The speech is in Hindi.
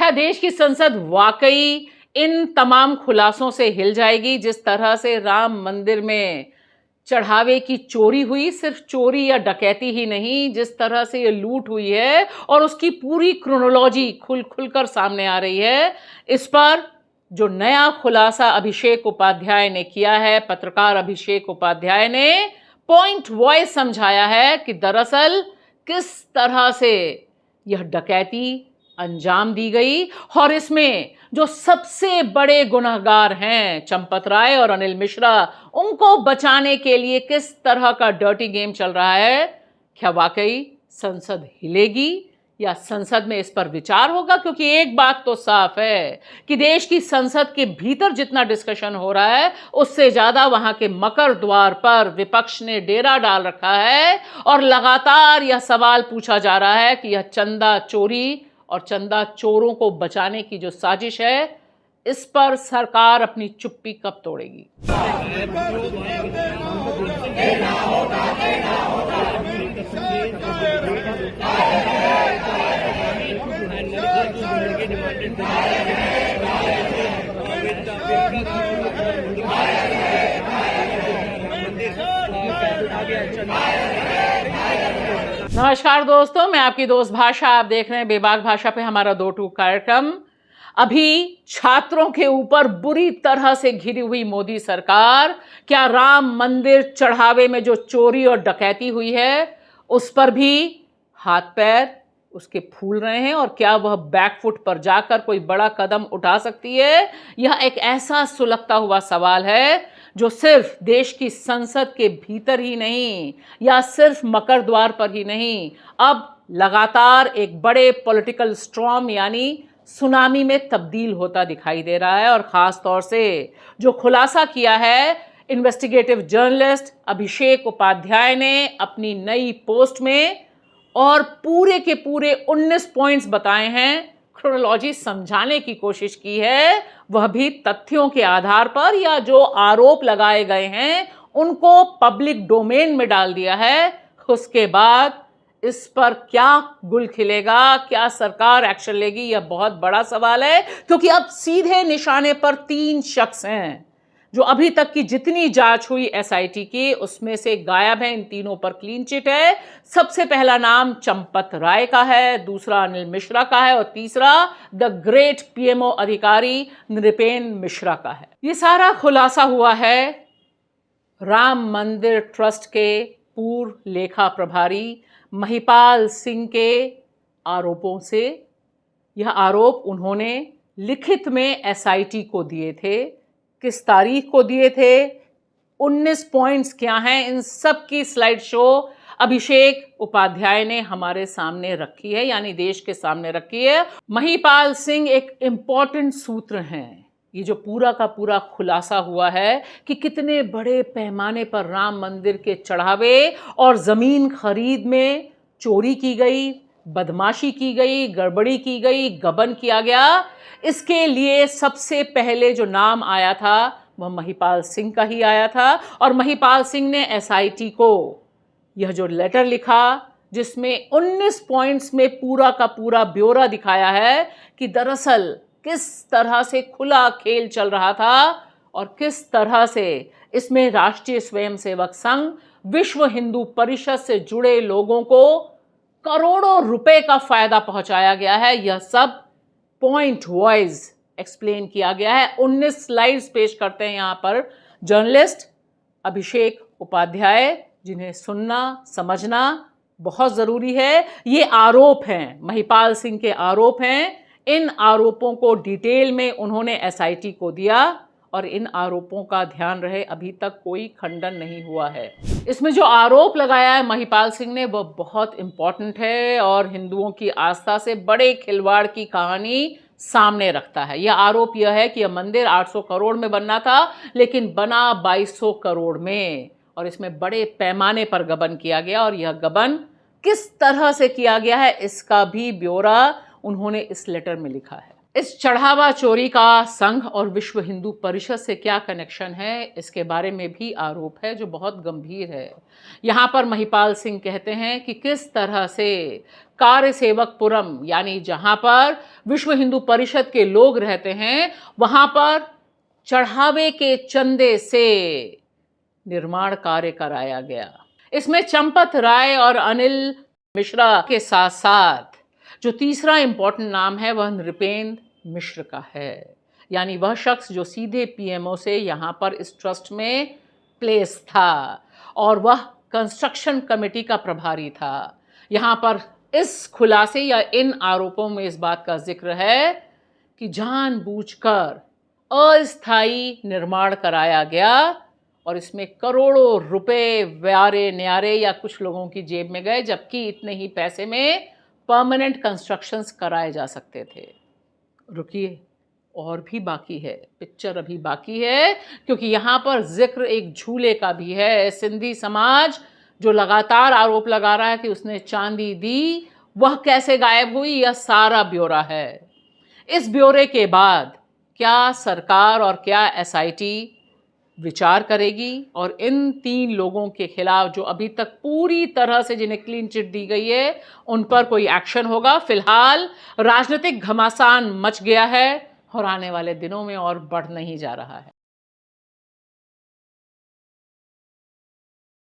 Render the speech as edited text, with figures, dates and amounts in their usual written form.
क्या देश की संसद वाकई इन तमाम खुलासों से हिल जाएगी? जिस तरह से राम मंदिर में चढ़ावे की चोरी हुई, सिर्फ चोरी या डकैती ही नहीं, जिस तरह से ये लूट हुई है और उसकी पूरी क्रोनोलॉजी खुल खुलकर सामने आ रही है, इस पर जो नया खुलासा अभिषेक उपाध्याय ने किया है, पत्रकार अभिषेक उपाध्याय ने पॉइंट वाइज समझाया है कि दरअसल किस तरह से यह डकैती अंजाम दी गई और इसमें जो सबसे बड़े गुनहगार हैं चंपत राय और अनिल मिश्रा, उनको बचाने के लिए किस तरह का डर्टी गेम चल रहा है। क्या वाकई संसद हिलेगी या संसद में इस पर विचार होगा? क्योंकि एक बात तो साफ है कि देश की संसद के भीतर जितना डिस्कशन हो रहा है उससे ज्यादा वहां के मकर द्वार पर विपक्ष ने डेरा डाल रखा है और लगातार यह सवाल पूछा जा रहा है कि यह चंदा चोरी और चंदा चोरों को बचाने की जो साजिश है, इस पर सरकार अपनी चुप्पी कब तोड़ेगी। नमस्कार दोस्तों, मैं आपकी दोस्त भाषा। आप देख रहे हैं बेबाक भाषा पे हमारा 2 टूक कार्यक्रम। अभी छात्रों के ऊपर बुरी तरह से घिरी हुई मोदी सरकार क्या राम मंदिर चढ़ावे में जो चोरी और डकैती हुई है उस पर भी हाथ पैर उसके फूल रहे हैं और क्या वह बैकफुट पर जाकर कोई बड़ा कदम उठा सकती है? यह एक ऐसा सुलगता हुआ सवाल है जो सिर्फ देश की संसद के भीतर ही नहीं या सिर्फ मकर द्वार पर ही नहीं, अब लगातार एक बड़े पॉलिटिकल स्टॉर्म यानी सुनामी में तब्दील होता दिखाई दे रहा है। और खास तौर से जो खुलासा किया है इन्वेस्टिगेटिव जर्नलिस्ट अभिषेक उपाध्याय ने अपनी नई पोस्ट में, और पूरे के पूरे 19 पॉइंट्स बताए हैं, क्रोनोलॉजी समझाने की कोशिश की है, वह भी तथ्यों के आधार पर, या जो आरोप लगाए गए हैं उनको पब्लिक डोमेन में डाल दिया है। उसके बाद इस पर क्या गुल खिलेगा, क्या सरकार एक्शन लेगी, यह बहुत बड़ा सवाल है। क्योंकि अब सीधे निशाने पर 3 शख्स हैं जो अभी तक की जितनी जांच हुई एसआईटी की उसमें से गायब है। इन तीनों पर क्लीन चिट है। सबसे पहला नाम चंपत राय का है, दूसरा अनिल मिश्रा का है और तीसरा द ग्रेट पीएमओ अधिकारी नृपेन मिश्रा का है। ये सारा खुलासा हुआ है राम मंदिर ट्रस्ट के पूर्व लेखा प्रभारी महिपाल सिंह के आरोपों से। यह आरोप उन्होंने लिखित में एसआईटी को दिए थे। किस तारीख को दिए थे, 19 पॉइंट्स क्या हैं, इन सब की स्लाइड शो अभिषेक उपाध्याय ने हमारे सामने रखी है, यानी देश के सामने रखी है। महिपाल सिंह एक इंपॉर्टेंट सूत्र हैं। ये जो पूरा का पूरा खुलासा हुआ है कि कितने बड़े पैमाने पर राम मंदिर के चढ़ावे और जमीन खरीद में चोरी की गई, बदमाशी की गई, गड़बड़ी की गई, गबन किया गया, इसके लिए सबसे पहले जो नाम आया था वह महिपाल सिंह का ही आया था। और महिपाल सिंह ने एसआईटी को यह जो लेटर लिखा जिसमें 19 पॉइंट्स में पूरा का पूरा ब्यौरा दिखाया है कि दरअसल किस तरह से खुला खेल चल रहा था और किस तरह से इसमें राष्ट्रीय स्वयंसेवक संघ, विश्व हिंदू परिषद से जुड़े लोगों को करोड़ों रुपए का फायदा पहुंचाया गया है। यह सब पॉइंट वाइज एक्सप्लेन किया गया है। 19 स्लाइड्स पेश करते हैं यहां पर जर्नलिस्ट अभिषेक उपाध्याय, जिन्हें सुनना समझना बहुत जरूरी है। ये आरोप हैं, महिपाल सिंह के आरोप हैं। इन आरोपों को डिटेल में उन्होंने एसआईटी को दिया और इन आरोपों का ध्यान रहे अभी तक कोई खंडन नहीं हुआ है। इसमें जो आरोप लगाया है महिपाल सिंह ने वह बहुत इंपॉर्टेंट है और हिंदुओं की आस्था से बड़े खिलवाड़ की कहानी सामने रखता है। यह आरोप यह है कि यह मंदिर 800 करोड़ में बनना था लेकिन बना 2200 करोड़ में, और इसमें बड़े पैमाने पर गबन किया गया। और यह गबन किस तरह से किया गया है इसका भी ब्यौरा उन्होंने इस लेटर में लिखा है। इस चढ़ावा चोरी का संघ और विश्व हिंदू परिषद से क्या कनेक्शन है, इसके बारे में भी आरोप है जो बहुत गंभीर है। यहाँ पर महिपाल सिंह कहते हैं कि किस तरह से कार्य सेवकपुरम यानी जहाँ पर विश्व हिंदू परिषद के लोग रहते हैं वहाँ पर चढ़ावे के चंदे से निर्माण कार्य कराया गया। इसमें चंपत राय और अनिल मिश्रा के साथ साथ जो तीसरा इंपॉर्टेंट नाम है वह नृपेंद्र मिश्र का है, यानी वह शख्स जो सीधे पीएमओ से यहाँ पर इस ट्रस्ट में प्लेस था और वह कंस्ट्रक्शन कमेटी का प्रभारी था। यहाँ पर इस खुलासे या इन आरोपों में इस बात का जिक्र है कि जानबूझकर अस्थायी निर्माण कराया गया और इसमें करोड़ों रुपए व्यारे न्यारे या कुछ लोगों की जेब में गए, जबकि इतने ही पैसे में परमानेंट कंस्ट्रक्शंस कराए जा सकते थे। रुकिए, और भी बाकी है, पिक्चर अभी बाकी है, क्योंकि यहाँ पर जिक्र एक झूले का भी है। सिंधी समाज जो लगातार आरोप लगा रहा है कि उसने चांदी दी, वह कैसे गायब हुई, यह सारा ब्यौरा है। इस ब्यौरे के बाद क्या सरकार और क्या एसआईटी विचार करेगी और इन 3 लोगों के खिलाफ जो अभी तक पूरी तरह से जिन्हें क्लीन चिट दी गई है उन पर कोई एक्शन होगा? फिलहाल राजनीतिक घमासान मच गया है और आने वाले दिनों में और बढ़ नहीं जा रहा है।